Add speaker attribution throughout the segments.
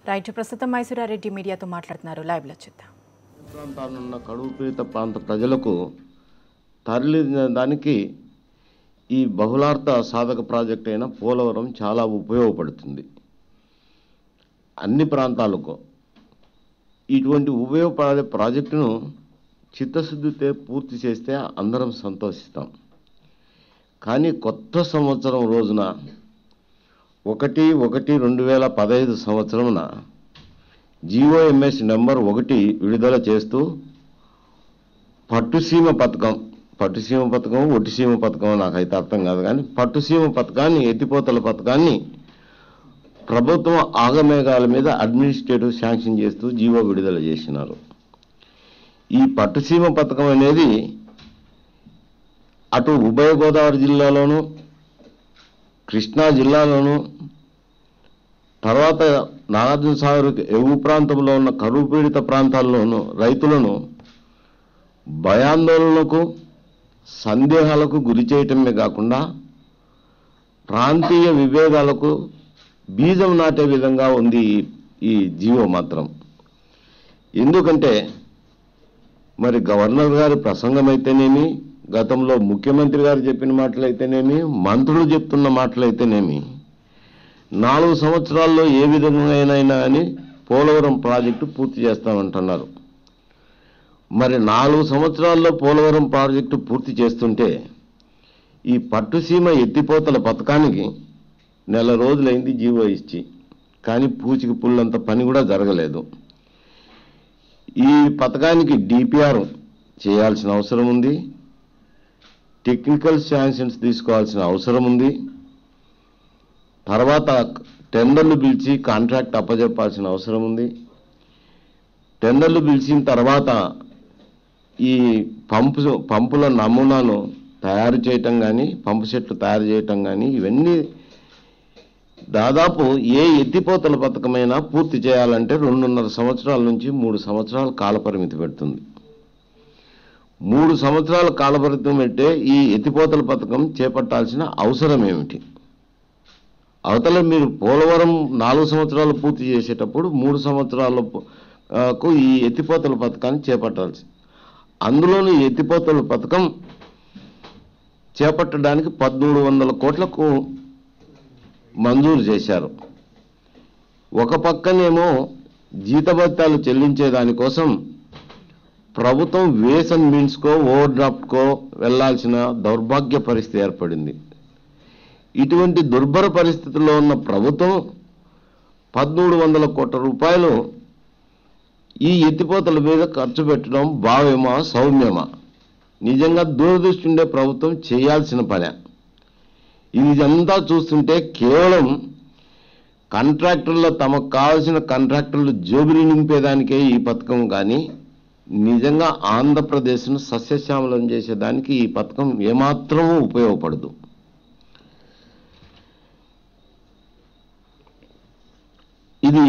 Speaker 1: Right ప్రస్తుతం మైసూరారెడ్డి మీడియాతో మాట్లాడుతున్నారు. లైవ్ లో చూద్దాం.
Speaker 2: ప్రాంతాల్లో కరువు పీడిత ప్రాంత ప్రజలకు తరలి దానికి ఈ బహుళార్థ సాధక ప్రాజెక్ట్ అయిన పోలవరం చాలా ఉపయోగపడుతుంది. అన్ని ప్రాంతాలకు ఇటువంటి ఉపయోగపడే ప్రాజెక్టును చిత్తశుద్ధితో పూర్తి చేస్తే అందరం సంతోషిస్తాం. కానీ కొత్త సంవత్సరం రోజున 1/1/2015 సంవత్సరమున GOMS నెంబర్ 1 విడుదల చేస్తూ పట్టుసీమ పథకం, ఒట్టిసీమ పథకం నాకైతే అర్థం కాదు, కానీ పట్టుసీమ పథకాన్ని, ఎత్తిపోతల పథకాన్ని ప్రభుత్వం ఆగమేఘాల మీద అడ్మినిస్ట్రేటివ్ శాంక్షన్ చేస్తూ జీవో విడుదల చేసినారు. ఈ పట్టుసీమ పథకం అనేది అటు ఉభయ గోదావరి జిల్లాలోను, కృష్ణా జిల్లాలోను, తర్వాత నాగార్జున సాగర్ ఎగువ ప్రాంతంలో ఉన్న కరువు పీడిత ప్రాంతాల్లోనూ రైతులను భయాందోళనలకు, సందేహాలకు గురి చేయటమే కాకుండా ప్రాంతీయ విభేదాలకు బీజం నాటే విధంగా ఉంది ఈ జీవో మాత్రం. ఎందుకంటే మరి గవర్నర్ గారి ప్రసంగం అయితేనేమి, గతంలో ముఖ్యమంత్రి గారు చెప్పిన మాటలైతేనేమి, మంత్రులు చెప్తున్న మాటలైతేనేమి 4 సంవత్సరాల్లో ఏ విధంగానైనా అని పోలవరం ప్రాజెక్టు పూర్తి చేస్తామంటున్నారు. మరి 4 సంవత్సరాల్లో పోలవరం ప్రాజెక్టు పూర్తి చేస్తుంటే ఈ పట్టుసీమ ఎత్తిపోతల పథకానికి నెల రోజులైంది జీవో ఇచ్చి, కానీ పూచికి పుల్లంత పని కూడా జరగలేదు. ఈ పథకానికి DPR చేయాల్సిన అవసరం ఉంది, టెక్నికల్ శాంక్షన్స్ తీసుకోవాల్సిన అవసరం ఉంది, తర్వాత టెండర్లు పిలిచి కాంట్రాక్ట్ అప్పజెప్పాల్సిన అవసరం ఉంది. టెండర్లు పిలిచిన తర్వాత ఈ పంపుల నమూనాను తయారు చేయటం కానీ, పంపు సెట్లు తయారు చేయటం కానీ, ఇవన్నీ దాదాపు ఏ ఎత్తిపోతల పథకమైనా పూర్తి చేయాలంటే 2.5 సంవత్సరాల నుంచి 3 సంవత్సరాల కాలపరిమితి పెడుతుంది. 3 సంవత్సరాల కాలపరిమితి పెట్టే ఈ ఎత్తిపోతల పథకం చేపట్టాల్సిన అవసరం ఏమిటి? అవతల మీరు పోలవరం 4 సంవత్సరాలు పూర్తి చేసేటప్పుడు 3 సంవత్సరాలకు ఈ ఎత్తిపోతల పథకాన్ని చేపట్టాల్సి, అందులోని ఎత్తిపోతల పథకం చేపట్టడానికి 1,300 కోట్లకు మంజూరు చేశారు. ఒక పక్కనేమో జీతభత్యాలు చెల్లించే దానికోసం ప్రభుత్వం వేస్ అండ్ మీన్స్కో, ఓవర్ డ్రాఫ్ట్కో వెళ్లాల్సిన దౌర్భాగ్య పరిస్థితి ఏర్పడింది. ఇటువంటి దుర్భర పరిస్థితుల్లో ఉన్న ప్రభుత్వం 1,300 కోట్ల రూపాయలు ఈ ఎత్తిపోతల మీద ఖర్చు పెట్టడం భావ్యమా, సౌమ్యమా? నిజంగా దూరదృష్టి ఉండే ప్రభుత్వం చేయాల్సిన పనే. ఇదంతా చూస్తుంటే కేవలం కాంట్రాక్టర్ల, తమకు కావాల్సిన కాంట్రాక్టర్లు జోబులు నింపేదానికే ఈ పథకం, కానీ నిజంగా ఆంధ్రప్రదేశ్ను సస్యశ్యామలం చేసేదానికి ఈ పథకం ఏమాత్రమూ ఉపయోగపడదు. ఇది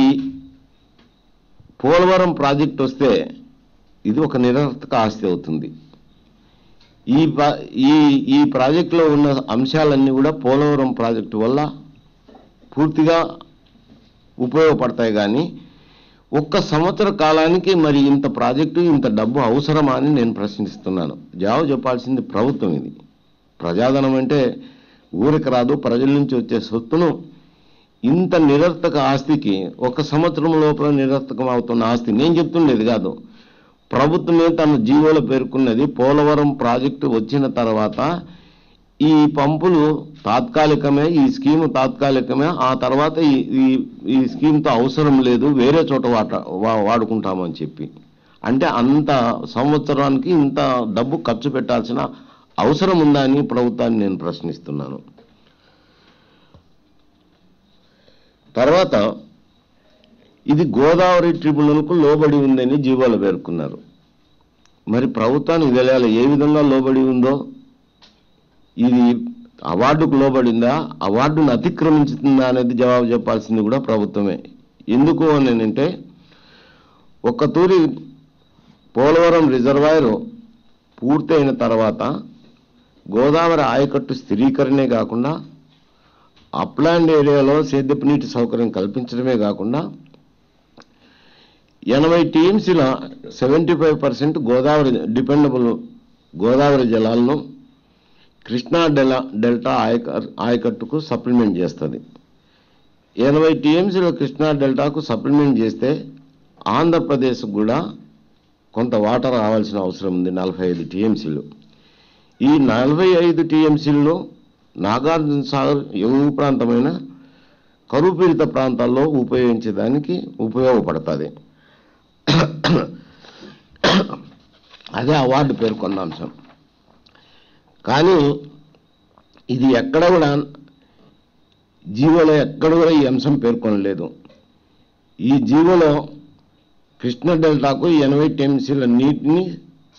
Speaker 2: పోలవరం ప్రాజెక్ట్ వస్తే ఇది ఒక నిరర్థక ఆస్తి అవుతుంది. ఈ ప్రాజెక్టులో ఉన్న అంశాలన్నీ కూడా పోలవరం ప్రాజెక్టు వల్ల పూర్తిగా ఉపయోగపడతాయి. కానీ 1 సంవత్సర కాలానికి మరి ఇంత ప్రాజెక్టు, ఇంత డబ్బు అవసరమా అని నేను ప్రశ్నిస్తున్నాను. జవాబు చెప్పాల్సింది ప్రభుత్వం. ఇది ప్రజాధనం అంటే ఊరికి రాదు, ప్రజల నుంచి వచ్చే సొత్తును ఇంత నిరర్థక ఆస్తికి 1 సంవత్సరం లోపల నిరర్థకం అవుతున్న ఆస్తి నేను చెప్తుండేది కాదు. ప్రభుత్వమే తన జీవోలో పేర్కొన్నది. పోలవరం ప్రాజెక్టు వచ్చిన తర్వాత ఈ పంపులు తాత్కాలికమే, ఈ స్కీము తాత్కాలికమే, ఆ తర్వాత ఈ స్కీమ్తో అవసరం లేదు, వేరే చోట వాడుకుంటామని చెప్పి. అంటే అంత సంవత్సరానికి ఇంత డబ్బు ఖర్చు పెట్టాల్సిన అవసరం ఉందా అని ప్రభుత్వాన్ని నేను ప్రశ్నిస్తున్నాను. తర్వాత ఇది గోదావరి ట్రిబ్యునల్కు లోబడి ఉందని జీవోలో పేర్కొన్నారు. మరి ప్రభుత్వానికి తెలియాలి ఏ విధంగా లోబడి ఉందో. ఇది అవార్డుకు లోబడిందా, అవార్డును అతిక్రమించుతుందా అనేది జవాబు చెప్పాల్సింది కూడా ప్రభుత్వమే. ఎందుకు అని అంటే, ఒక్కతూరి పోలవరం రిజర్వాయర్ పూర్తయిన తర్వాత గోదావరి ఆయకట్టు స్థిరీకరణే కాకుండా అప్లాండ్ ఏరియాలో సేద్యపు నీటి సౌకర్యం కల్పించడమే కాకుండా 80 టీఎంసీల 75% గోదావరి డిపెండబుల్ గోదావరి జలాలను కృష్ణా డెల్టా ఆయకట్టుకు సప్లిమెంట్ చేస్తుంది. 80 టీఎంసీల కృష్ణా డెల్టాకు సప్లిమెంట్ చేస్తే ఆంధ్రప్రదేశ్ కూడా కొంత వాటర్ రావాల్సిన అవసరం ఉంది, 45 టీఎంసీలు. ఈ 45 టీఎంసీల్లో నాగార్జున సాగర్ ఎగువ ప్రాంతమైన కరువు పీడిత ప్రాంతాల్లో ఉపయోగించడానికి ఉపయోగపడుతుంది. అదే అవార్డు పేర్కొన్న అంశం. కానీ ఇది ఎక్కడ కూడా జీవోలో ఎక్కడ కూడా ఈ అంశం పేర్కొనలేదు. ఈ జీవోలో కృష్ణ డెల్టాకు 80 టీఎంసీల నీటిని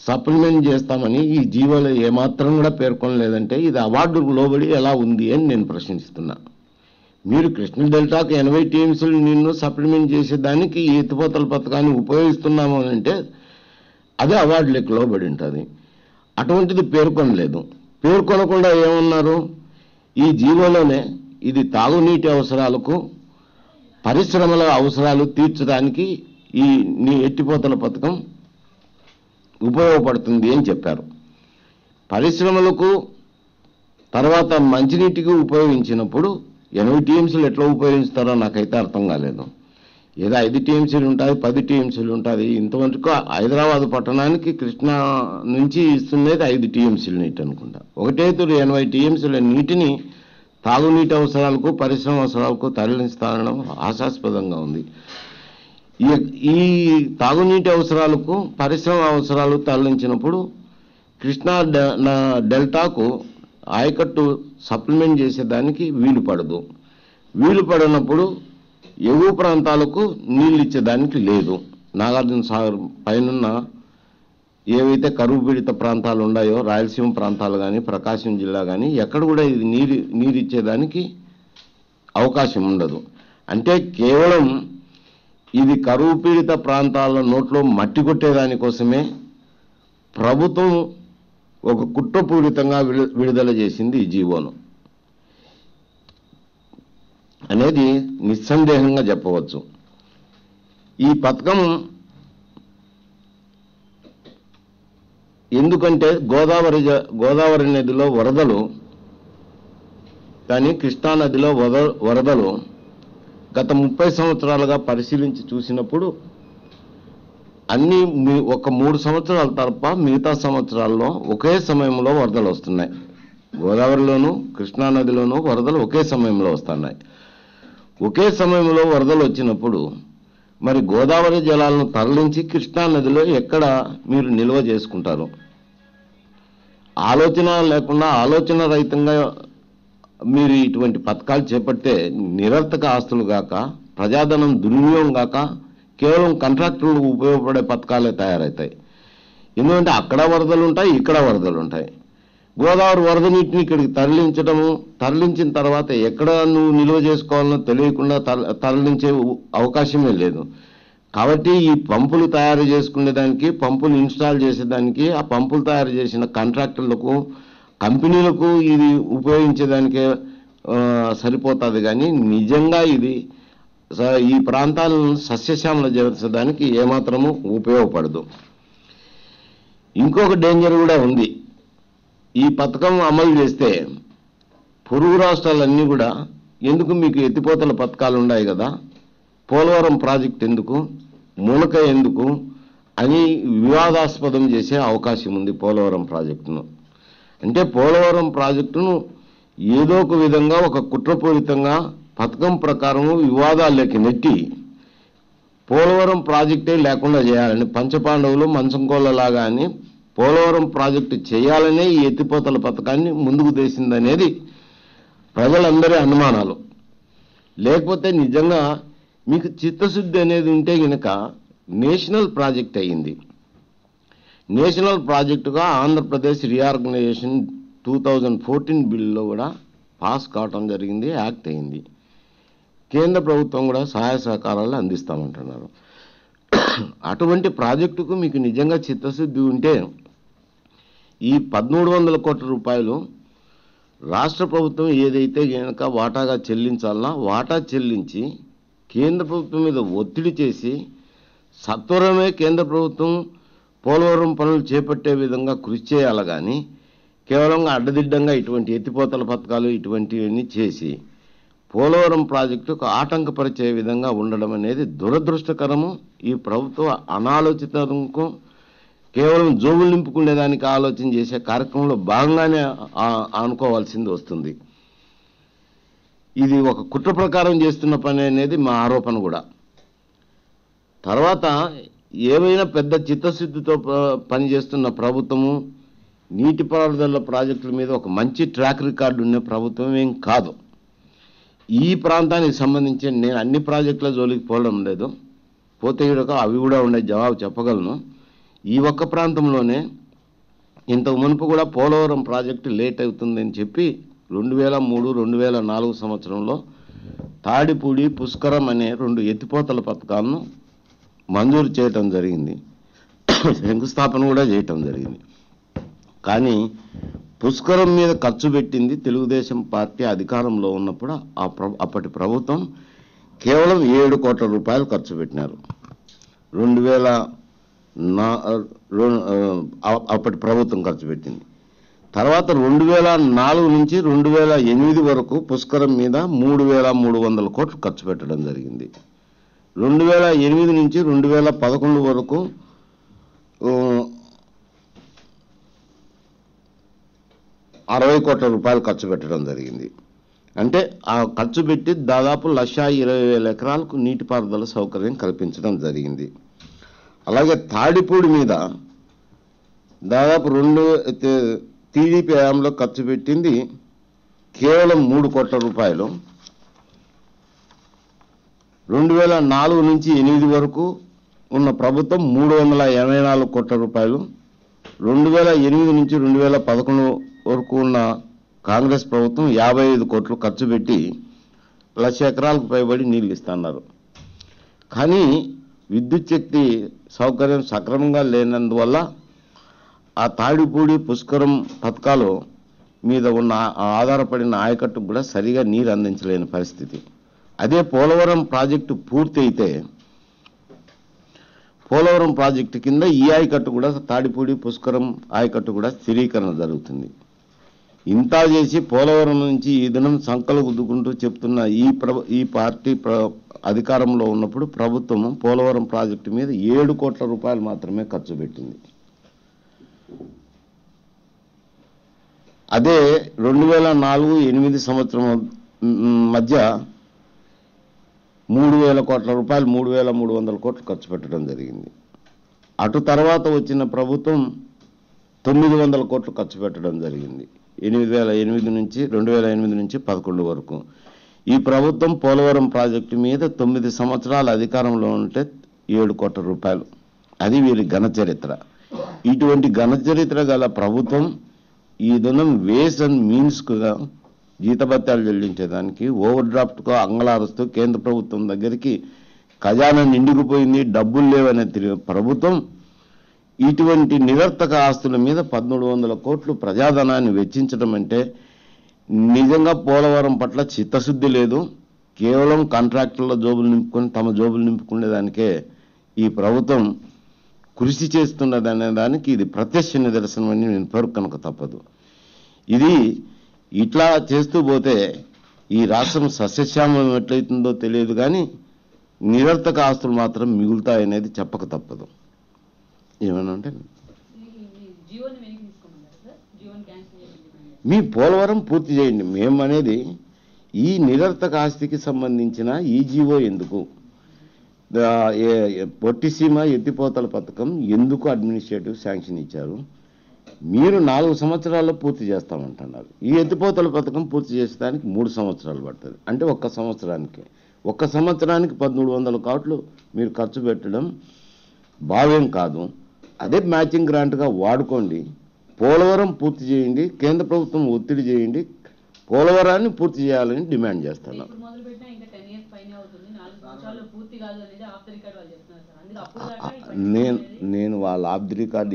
Speaker 2: సప్లిమెంట్ చేస్తామని ఈ జీవోలో ఏమాత్రం కూడా పేర్కొనలేదంటే ఇది అవార్డుకు లోబడి ఎలా ఉంది అని నేను ప్రశ్నిస్తున్నా. మీరు కృష్ణ డెల్టాకు 80 టీఎంసీలు నీళ్లు సప్లిమెంట్ చేసేదానికి ఈ ఎత్తిపోతల పథకాన్ని ఉపయోగిస్తున్నాము అని అంటే అదే అవార్డులకు లోబడి ఉంటుంది. అటువంటిది పేర్కొనలేదు. పేర్కొనకుండా ఏమన్నారు, ఈ జీవోలోనే ఇది తాగునీటి అవసరాలకు పరిశ్రమల అవసరాలు తీర్చడానికి ఈ ఎత్తిపోతల పథకం ఉపయోగపడుతుంది అని చెప్పారు. పరిశ్రమలకు తర్వాత మంచినీటికి ఉపయోగించినప్పుడు 80 టీఎంసీలు ఎట్లా ఉపయోగిస్తారో నాకైతే అర్థం కాలేదు. ఏదో 5 టీఎంసీలు ఉంటుంది, 10 టీఎంసీలు ఉంటుంది. ఇంతవరకు హైదరాబాద్ పట్టణానికి కృష్ణా నుంచి ఇస్తున్నది 5 టీఎంసీలు నీటి అనుకుంటా. 80 టీఎంసీల నీటిని తాగునీటి అవసరాలకు పరిశ్రమ అవసరాలకు తరలిస్తానడం ఆశాస్పదంగా ఉంది. ఈ తాగునీటి అవసరాలకు పరిశ్రమ అవసరాలు తరలించినప్పుడు కృష్ణా డెల్టాకు ఆయకట్టు సప్లిమెంట్ చేసేదానికి వీలు పడదు. వీలు పడినప్పుడు ఎగువ ప్రాంతాలకు నీళ్ళు ఇచ్చేదానికి లేదు. నాగార్జున సాగర్ పైనున్న ఏవైతే కరువు పీడిత ప్రాంతాలు ఉన్నాయో రాయలసీమ ప్రాంతాలు కానీ ప్రకాశం జిల్లా కానీ ఎక్కడ కూడా ఇది నీరు ఇచ్చేదానికి అవకాశం ఉండదు. అంటే కేవలం ఇది కరువు పీడిత ప్రాంతాల నోట్లో మట్టి కొట్టేదానికోసమే ప్రభుత్వం ఒక కుట్రపూరితంగా విడుదల చేసింది ఈ జీవోను అనేది నిస్సందేహంగా చెప్పవచ్చు. ఈ పథకం ఎందుకంటే గోదావరి నదిలో వరదలు కానీ కృష్ణా నదిలో వరదలు గత 30 సంవత్సరాలుగా పరిశీలించి చూసినప్పుడు అన్ని ఒక 3 సంవత్సరాల తప్ప మిగతా సంవత్సరాల్లో ఒకే సమయంలో వరదలు వస్తున్నాయి. గోదావరిలోను కృష్ణా నదిలోనూ వరదలు ఒకే సమయంలో వస్తున్నాయి. ఒకే సమయంలో వరదలు వచ్చినప్పుడు మరి గోదావరి జలాలను తరలించి కృష్ణా నదిలో ఎక్కడ మీరు నిల్వ చేసుకుంటారు? ఆలోచన లేకుండా ఆలోచన రహితంగా మీరు ఇటువంటి పథకాలు చేపడితే నిరర్థక ఆస్తులు గాక ప్రజాధనం దుర్వినియోగం గాక కేవలం కాంట్రాక్టర్లకు ఉపయోగపడే పథకాలే తయారవుతాయి. ఎందుకంటే అక్కడ వరదలు ఉంటాయి, ఇక్కడ వరదలు ఉంటాయి. గోదావరి వరద నీటిని ఇక్కడికి తరలించిన తర్వాత ఎక్కడ నువ్వు నిల్వ చేసుకోవాలనో తెలియకుండా తరలించే అవకాశమే లేదు. కాబట్టి ఈ పంపులు తయారు చేసుకునేదానికి పంపులు ఇన్స్టాల్ చేసేదానికి ఆ పంపులు తయారు చేసిన కాంట్రాక్టర్లకు కంపెనీలకు ఇది ఉపయోగించేదానికే సరిపోతుంది. కానీ నిజంగా ఇది ఈ ప్రాంతాలను సస్యశ్యామల చేర్చడానికి ఏమాత్రము ఉపయోగపడదు. ఇంకొక డేంజర్ కూడా ఉంది. ఈ పథకం అమలు చేస్తే పొరుగు రాష్ట్రాలన్నీ కూడా ఎందుకు మీకు ఎత్తిపోతల పథకాలు ఉన్నాయి కదా, పోలవరం ప్రాజెక్ట్ ఎందుకు, మునక ఎందుకు అని వివాదాస్పదం చేసే అవకాశం ఉంది పోలవరం ప్రాజెక్టును. అంటే పోలవరం ప్రాజెక్టును ఏదో ఒక విధంగా ఒక కుట్రపూరితంగా పథకం ప్రకారం వివాదాల్లోకి నెట్టి పోలవరం ప్రాజెక్టే లేకుండా చేయాలని పంచపాండవులు మంచంకోళ్ళలాగా అని పోలవరం ప్రాజెక్టు చేయాలనే ఈ ఎత్తిపోతల పథకాన్ని ముందుకు తీసిందనేది ప్రజలందరి అనుమానాలు. లేకపోతే నిజంగా మీకు చిత్తశుద్ధి అనేది ఉంటే గనక నేషనల్ ప్రాజెక్ట్ అయ్యింది. నేషనల్ ప్రాజెక్టుగా ఆంధ్రప్రదేశ్ రీఆర్గనైజేషన్ 2014 బిల్లులో కూడా పాస్ కావటం జరిగింది, యాక్ట్ అయింది. కేంద్ర ప్రభుత్వం కూడా సహాయ సహకారాలు అందిస్తామంటున్నారు. అటువంటి ప్రాజెక్టుకు మీకు నిజంగా చిత్తశుద్ధి ఉంటే ఈ 1300 కోట్ల రూపాయలు రాష్ట్ర ప్రభుత్వం ఏదైతే కనుక వాటాగా చెల్లించాలన్నా వాటా చెల్లించి కేంద్ర ప్రభుత్వం మీద ఒత్తిడి చేసి సత్వరమే కేంద్ర ప్రభుత్వం పోలవరం పనులు చేపట్టే విధంగా కృషి చేయాలి కానీ కేవలం అడ్డదిడ్డంగా ఇటువంటి ఎత్తిపోతల పథకాలు ఇటువంటివన్నీ చేసి పోలవరం ప్రాజెక్టుకు ఆటంకపరిచే విధంగా ఉండడం అనేది దురదృష్టకరము. ఈ ప్రభుత్వ అనాలోచితంకు కేవలం జోబులు నింపుకునేదానికి ఆలోచన చేసే కార్యక్రమంలో భాగంగానే అనుకోవాల్సింది వస్తుంది. ఇది ఒక కుట్ర ప్రకారం చేస్తున్న పని అనేది మా ఆరోపణ కూడా. తర్వాత ఏమైనా పెద్ద చిత్తశుద్ధితో పనిచేస్తున్న ప్రభుత్వము నీటిపారుదల ప్రాజెక్టుల మీద ఒక మంచి ట్రాక్ రికార్డు ఉన్న ప్రభుత్వం ఏం కాదు. ఈ ప్రాంతానికి సంబంధించి నేను అన్ని ప్రాజెక్టుల జోలికి పోవడం లేదు, పోతే అవి కూడా ఉండే జవాబు చెప్పగలను. ఈ ఒక్క ప్రాంతంలోనే ఇంతకు మునుపు కూడా పోలవరం ప్రాజెక్టు లేట్ అవుతుందని చెప్పి 2003-2004 సంవత్సరంలో తాడిపూడి పుష్కరం అనే 2 ఎత్తిపోతల పథకాలను మంజూరు చేయటం జరిగింది, శంకుస్థాపన కూడా చేయటం జరిగింది. కానీ పుష్కరం మీద ఖర్చు పెట్టింది తెలుగుదేశం పార్టీ అధికారంలో ఉన్నప్పుడు అప్పటి ప్రభుత్వం కేవలం 7 కోట్ల రూపాయలు ఖర్చు పెట్టినారు. అప్పటి ప్రభుత్వం ఖర్చు పెట్టింది. తర్వాత 2004 నుంచి 2008 వరకు పుష్కరం మీద 3,300 కోట్లు ఖర్చు పెట్టడం జరిగింది. 2008 నుంచి 2011 వరకు 60 కోట్ల రూపాయలు ఖర్చు పెట్టడం జరిగింది. అంటే ఆ ఖర్చు పెట్టి దాదాపు 1,20,000 ఎకరాలకు నీటిపారుదల సౌకర్యం కల్పించడం జరిగింది. అలాగే తాడిపూడి మీద దాదాపు టీడీపీ హయాంలో ఖర్చు పెట్టింది కేవలం 3 కోట్ల రూపాయలు. 2004 నుంచి 2008 వరకు ఉన్న ప్రభుత్వం 384 కోట్ల రూపాయలు. 2008 నుంచి 2011 వరకు ఉన్న కాంగ్రెస్ ప్రభుత్వం 55 కోట్లు ఖర్చు పెట్టి 1,00,000 ఎకరాలకు పైబడి నీళ్లు ఇస్తున్నారు. కానీ విద్యుత్ శక్తి సౌకర్యం సక్రమంగా లేనందువల్ల ఆ తాడిపూడి పుష్కరం పథకాలు మీద ఉన్న ఆధారపడిన ఆయకట్టుకు కూడా సరిగా నీరు అందించలేని పరిస్థితి. అదే పోలవరం ప్రాజెక్టు పూర్తి అయితే పోలవరం ప్రాజెక్టు కింద ఈ ఆయకట్టు కూడా తాడిపూడి పుష్కరం ఆయకట్టు కూడా స్థిరీకరణ జరుగుతుంది. ఇంత చేసి పోలవరం నుంచి ఈ దినం సంకలు గుద్దుకుంటూ చెప్తున్న ఈ పార్టీ అధికారంలో ఉన్నప్పుడు ప్రభుత్వం పోలవరం ప్రాజెక్టు మీద 7 కోట్ల రూపాయలు మాత్రమే ఖర్చు పెట్టింది. అదే 2004-08 సంవత్సరం మధ్య 3,000 కోట్ల రూపాయలు 3,300 కోట్లు ఖర్చు పెట్టడం జరిగింది. అటు తర్వాత వచ్చిన ప్రభుత్వం 900 కోట్లు ఖర్చు పెట్టడం జరిగింది 2008 నుంచి 11 వరకు. ఈ ప్రభుత్వం పోలవరం ప్రాజెక్టు మీద 9 సంవత్సరాల అధికారంలో ఉంటే 7 కోట్ల రూపాయలు, అది వీరి ఘన చరిత్ర. ఇటువంటి ఘన చరిత్ర గల ప్రభుత్వం ఈ దినం వేస్ అండ్ మీన్స్గా జీతభత్యాలు చెల్లించేదానికి ఓవర్ డ్రాఫ్ట్గా అంగలారుస్తూ కేంద్ర ప్రభుత్వం దగ్గరికి ఖజానా నిండుకుపోయింది, డబ్బులు లేవనే ప్రభుత్వం ఇటువంటి నిరర్థక ఆస్తుల మీద 1,300 కోట్లు ప్రజాధనాన్ని వెచ్చించడం అంటే నిజంగా పోలవరం పట్ల చిత్తశుద్ధి లేదు. కేవలం కాంట్రాక్టుల్లో జోబులు నింపుకొని తమ జోబులు నింపుకునేదానికే ఈ ప్రభుత్వం కృషి చేస్తున్నదనే దానికి ఇది ప్రత్యక్ష నిదర్శనం అని నేను పేర్కొనక తప్పదు. ఇది ఇట్లా చేస్తూ పోతే ఈ రాష్ట్రం సస్యశ్యామం ఎట్లయితుందో తెలియదు, కానీ నిరర్థక ఆస్తులు మాత్రం మిగులుతాయనేది చెప్పక తప్పదు. ఏమన్నా అంటే మీ పోలవరం పూర్తి చేయండి. మేమనేది ఈ నిరర్థక ఆస్తికి సంబంధించిన ఈ జీవో ఎందుకు, పొట్టిసీమ ఎత్తిపోతల పథకం ఎందుకు అడ్మినిస్ట్రేటివ్ శాంక్షన్ ఇచ్చారు? మీరు 4 సంవత్సరాల్లో పూర్తి చేస్తామంటున్నారు. ఈ ఎత్తిపోతల పథకం పూర్తి చేసేదానికి 3 సంవత్సరాలు పడుతుంది. అంటే ఒక్క సంవత్సరానికి 1,300 కోట్లు మీరు ఖర్చు పెట్టడం భావ్యం కాదు. అదే మ్యాచింగ్ గ్రాంట్గా వాడుకోండి, పోలవరం పూర్తి చేయండి, కేంద్ర ప్రభుత్వం ఒత్తిడి చేయండి, పోలవరాన్ని పూర్తి చేయాలని డిమాండ్ చేస్తున్నాం. నేను వాళ్ళ ఆఫ్ ది రికార్డ్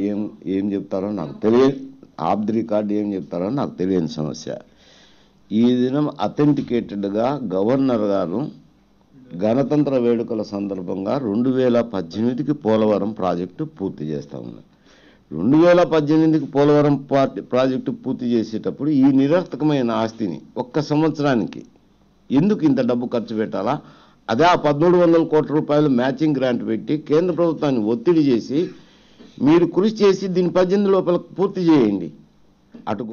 Speaker 2: ఏం చెప్తారో నాకు తెలియదు. ఆఫ్ ది రికార్డ్ ఏం చెప్తారో నాకు తెలియని సమస్య. ఈ దినం అథెంటికేటెడ్గా గవర్నర్ గారు గణతంత్ర వేడుకల సందర్భంగా 2018కి పోలవరం ప్రాజెక్టు పూర్తి చేస్తా ఉన్నాం. 2018కి పోలవరం ప్రాజెక్టు పూర్తి చేసేటప్పుడు ఈ నిరర్థకమైన ఆస్తిని ఒక్క సంవత్సరానికి ఎందుకు ఇంత డబ్బు ఖర్చు పెట్టాలా? అదే ఆ 1300 కోట్ల రూపాయలు మ్యాచింగ్ గ్రాంట్ పెట్టి కేంద్ర ప్రభుత్వాన్ని ఒత్తిడి చేసి మీరు కృషి చేసి దీన్ని 18 లోపల పూర్తి చేయండి. అటు